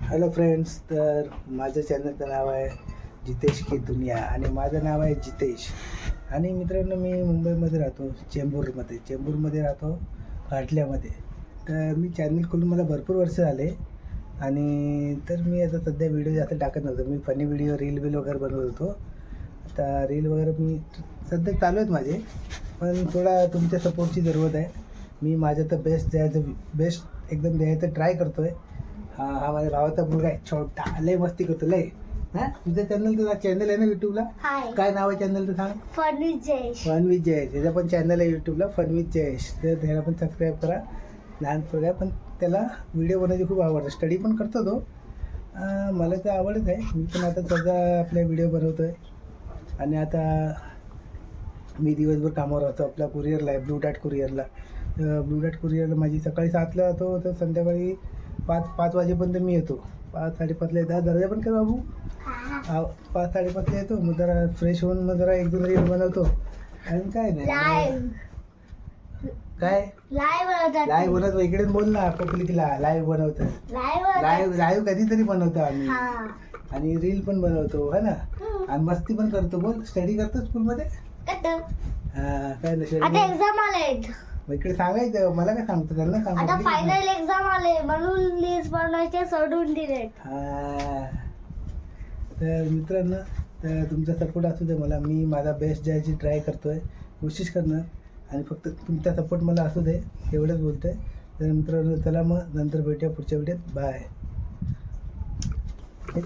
Hello friends, तर माझं चॅनलचं नाव आहे जितेश की दुनिया आणि माझं नाव आहे जितेश. आणि मित्रांनो, मी मुंबईमध्ये राहतो, चेंबूरमध्ये राहतो, फाटल्यामध्ये. तर मी चॅनल खोलून मला भरपूर वर्ष झाले. आणि तर मी आता सध्या व्हिडिओ जास्त टाकत नव्हतो. मी फनी व्हिडिओ रील वगैरे बनवत होतो. आता रील वगैरे मी सध्या चालू आहेत माझे, पण थोडा तुमच्या सपोर्टची जरूरत आहे. मी माझं तर बेस्ट एकदम द्यायचं ट्राय करतो आहे. हा माझ्या भावाचा मुलगा आहे, छोटा, लय मस्ती करतो लय. तुझं चॅनल आहे ना यूट्यूबला? काय नाव आहे चॅनलचं सांग? Fun with Jayesh. त्याचा पण चॅनल आहे यूट्यूबला, फन विथ जयेश. तर त्याला पण सबस्क्राईब करा. लहान पोरगा पण त्याला व्हिडिओ बनवायची खूप आवडतं, स्टडी पण करतो तो. मला तर आवडत आहे. मी पण आता त्याचा आपल्या व्हिडिओ बनवतो आहे. आणि आता मी दिवसभर कामावर राहतो, आपल्या कुरिअरला आहे, ब्लू डार्ट कुरिअरला माझी सकाळी 7ला जातो तर संध्याकाळी 5 वाजेपर्यंत मी येतो. 5-5:30ला येतात. दर्जा पण कर बाबू. 5-5:30ला येतो. मग जरा फ्रेश होऊन मग जरा 1-2 रील बनवतो. आणि काय नाही, काय लाईव्ह बनवतो. इकडे बोल ना, पब्लिकला लाईव्ह बनवतात. लाईव्ह कधीतरी बनवतो आम्ही. आणि रील पण बनवतो, है ना. आणि मस्ती पण करतो. बोल, स्टडी करतो स्कूलमध्ये? काय नाही, एक्झाम आले. इकडे सांगायचं, मला काय सांगतो, त्यांना सांगतो. आता फायनल एक्झाम आले म्हणून लिस्ट बनवायचे सोडून दिले. तर मित्रांनो, तर तुमचा सपोर्ट असू दे मला. मी माझा बेस्ट द्यायची ट्राय करतोय, कोशिश करणं. आणि फक्त तुमचा सपोर्ट मला असू दे, एवढंच बोलतोय. तर मित्रांनो, चला मग नंतर भेटूया पुढच्या व्हिडिओत. बाय.